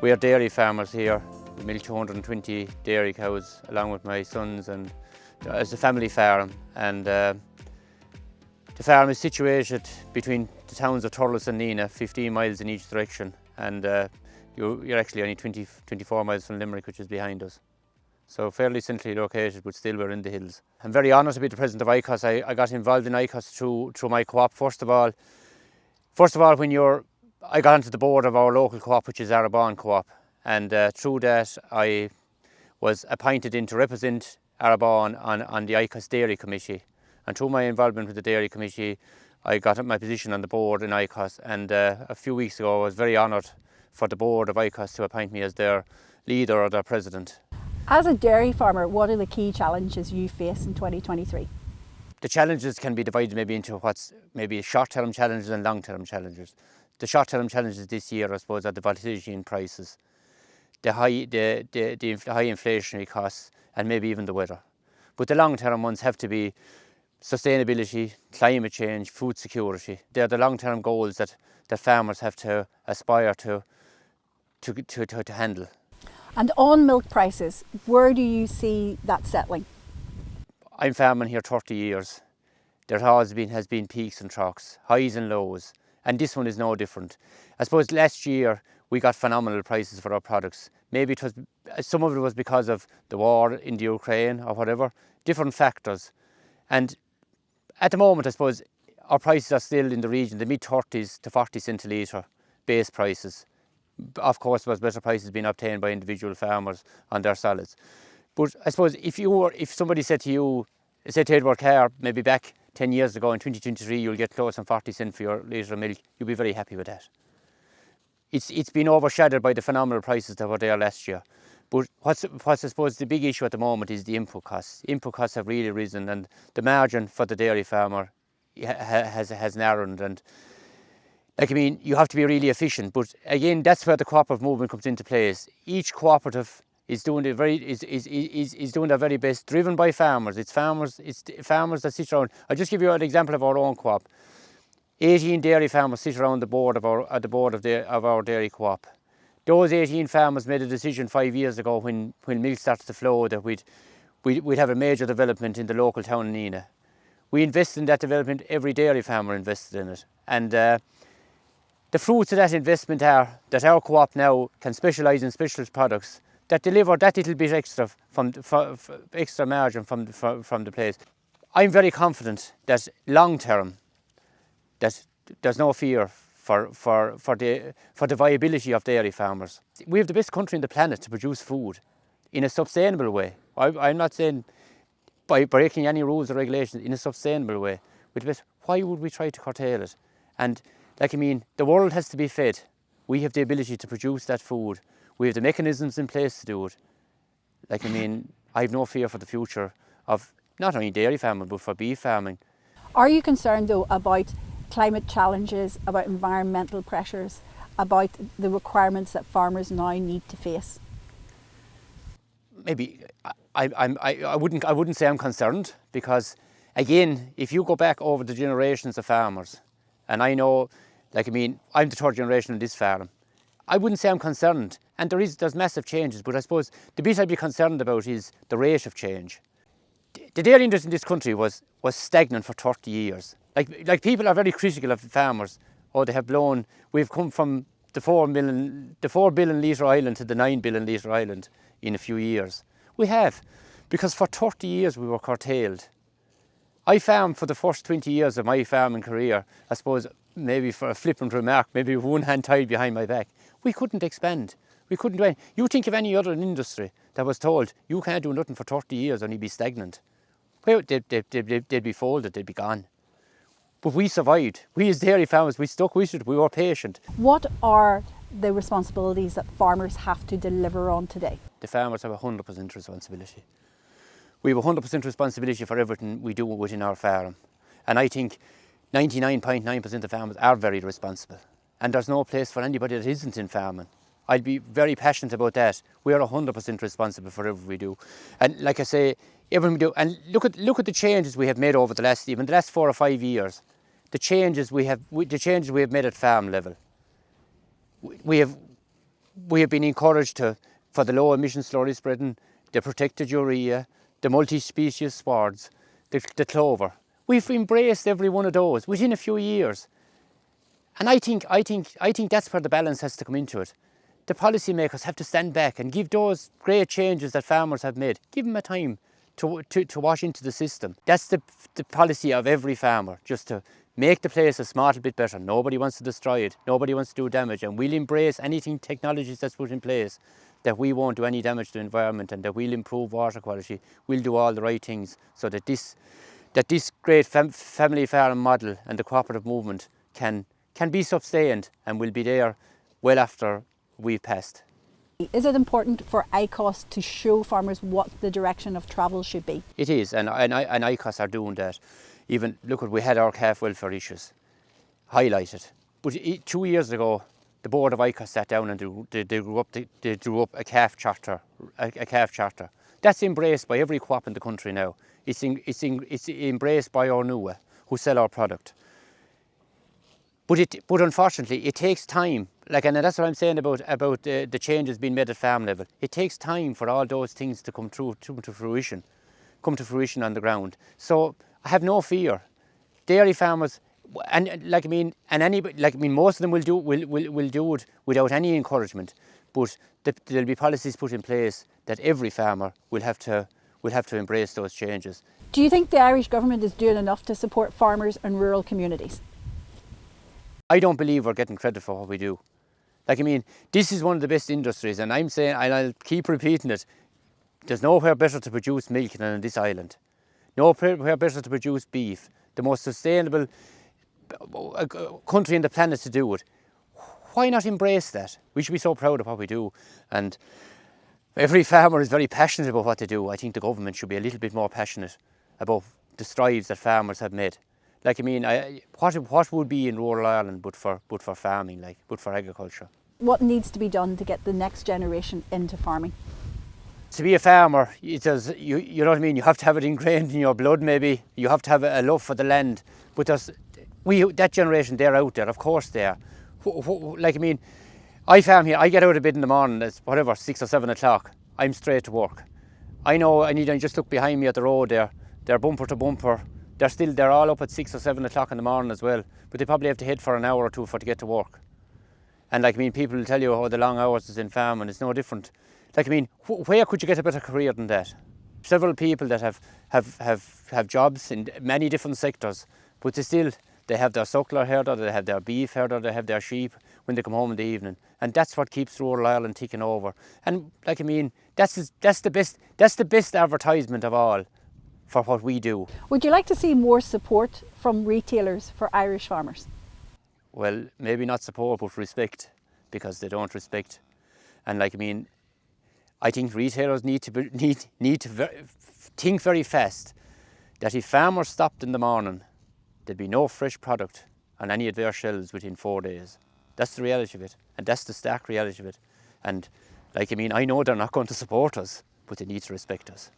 We are dairy farmers here. We milk 220 dairy cows along with my sons, and it's a family farm. And the farm is situated between the towns of Thurles and Nina, 15 miles in each direction. And you're actually only 24 miles from Limerick, which is behind us. So fairly centrally located, but still we're in the hills. I'm very honoured to be the president of ICOS. I got involved in ICOS through my co-op. First of all, I got onto the board of our local co-op, which is Arabon Co-op, and through that I was appointed in to represent Arabon on the ICOS Dairy Committee. And through my involvement with the Dairy Committee, I got my position on the board in ICOS. And a few weeks ago, I was very honoured for the board of ICOS to appoint me as their leader or their president. As a dairy farmer, what are the key challenges you face in 2023? The challenges can be divided maybe into what's maybe short-term challenges and long-term challenges. The short-term challenges this year, I suppose, are the volatility in prices, the high inflationary costs, and maybe even the weather. But the long-term ones have to be sustainability, climate change, food security. They're the long-term goals that farmers have to aspire to handle. And on milk prices, where do you see that settling? I'm farming here 30 years. There has been peaks and troughs, highs and lows, and this one is no different. I suppose last year we got phenomenal prices for our products. Maybe some of it was because of the war in the Ukraine or whatever, different factors. And at the moment, I suppose, our prices are still in the region, the mid-30s to 40 cent a litre base prices. Of course, there was better prices being obtained by individual farmers on their solids. But I suppose if somebody said to you, say to Edward Carr, maybe back 10 years ago in 2023, you'll get close on 40 cent for your litre of milk, you'll be very happy with that. It's been overshadowed by the phenomenal prices that were there last year. But what's I suppose the big issue at the moment is the input costs. Input costs have really risen, and the margin for the dairy farmer has narrowed. And you have to be really efficient. But again, that's where the cooperative movement comes into place. Each cooperative is doing their very best, driven by farmers. It's farmers that sit around. I'll just give you an example of our own co-op. 18 dairy farmers sit around the board of our dairy co-op. Those 18 farmers made a decision 5 years ago when milk started to flow that we'd have a major development in the local town in Nina. We invested in that development. Every dairy farmer invested in it, and the fruits of that investment are that our co-op now can specialise in specialist products that deliver that little bit extra extra margin from the place. I'm very confident that long term, that there's no fear for the viability of dairy farmers. We have the best country on the planet to produce food in a sustainable way. I'm not saying by breaking any rules or regulations, in a sustainable way. Why would we try to curtail it? And the world has to be fed. We have the ability to produce that food. We have the mechanisms in place to do it. I have no fear for the future of not only dairy farming, but for beef farming. Are you concerned though about climate challenges, about environmental pressures, about the requirements that farmers now need to face? Maybe I wouldn't say I'm concerned, because again, if you go back over the generations of farmers, and I know, I'm the third generation on this farm, I wouldn't say I'm concerned. And there's massive changes, but I suppose the bit I'd be concerned about is the rate of change. The dairy industry in this country was stagnant for 30 years. People are very critical of farmers. Oh, they have blown. We've come from the 4 billion litre island to the 9 billion litre island in a few years. We have, because for 30 years we were curtailed. I farmed for the first 20 years of my farming career, I suppose, maybe for a flippant remark, maybe with one hand tied behind my back. We couldn't expand. We couldn't do anything. You think of any other industry that was told, you can't do nothing for 30 years and you'd be stagnant. Well, they'd be folded, they'd be gone. But we survived. We as dairy farmers, we stuck with it, we were patient. What are the responsibilities that farmers have to deliver on today? The farmers have 100% responsibility. We have 100% responsibility for everything we do within our farm. And I think 99.9% of farmers are very responsible. And there's no place for anybody that isn't in farming. I'd be very passionate about that. We are 100% responsible for everything we do. And like I say, everything we do, and look at the changes we have made over the last 4 or 5 years. The changes we have made at farm level. We have we have been encouraged for the low emission slurry spreading, the protected urea, the multi-species swards, the clover. We've embraced every one of those within a few years. And I think that's where the balance has to come into it. The policymakers have to stand back and give those great changes that farmers have made, give them a time to wash into the system. That's the policy of every farmer, just to make the place a small bit better. Nobody wants to destroy it, nobody wants to do damage, and we'll embrace anything technologies that's put in place that we won't do any damage to the environment and that we'll improve water quality. We'll do all the right things so that this great family farm model and the cooperative movement can be sustained and will be there well after we've passed. Is it important for ICOS to show farmers what the direction of travel should be? It is, and ICOS are doing that. Even, look, we had our calf welfare issues highlighted. But 2 years ago, the board of ICOS sat down and they drew up a calf charter. That's embraced by every co-op in the country now. It's embraced by our NUA, who sell our product. But unfortunately, it takes time. And that's what I'm saying about the changes being made at farm level. It takes time for all those things to come to fruition on the ground. So I have no fear. Dairy farmers, most of them will do it without any encouragement. But there'll be policies put in place that every farmer will have to embrace those changes. Do you think the Irish government is doing enough to support farmers and rural communities? I don't believe we're getting credit for what we do. This is one of the best industries, and I'm saying, and I'll keep repeating it, there's nowhere better to produce milk than on this island. Nowhere better to produce beef. The most sustainable country on the planet to do it. Why not embrace that? We should be so proud of what we do. And every farmer is very passionate about what they do. I think the government should be a little bit more passionate about the strides that farmers have made. What would be in rural Ireland but for farming, but for agriculture? What needs to be done to get the next generation into farming? To be a farmer, you know what I mean. You have to have it ingrained in your blood. Maybe you have to have a love for the land. But that generation, they're out there. Of course they are. I farm here. I get out of bed in the morning. It's 6 or 7 o'clock. I'm straight to work. I know. I just look behind me at the road there. They're bumper to bumper. They're all up at 6 or 7 o'clock in the morning as well, but they probably have to head for an hour or two to get to work. And people will tell you how the long hours is in farming. It's no different. Where could you get a better career than that? Several people that have jobs in many different sectors, but they have their suckler herd, or they have their beef herd, or they have their sheep when they come home in the evening, and that's what keeps rural Ireland ticking over. And that's the best advertisement of all for what we do. Would you like to see more support from retailers for Irish farmers? Well, maybe not support, but respect, because they don't respect. And I think retailers need to think very fast that if farmers stopped in the morning, there'd be no fresh product on any of their shelves within 4 days. That's the reality of it, and that's the stark reality of it. And I know they're not going to support us, but they need to respect us.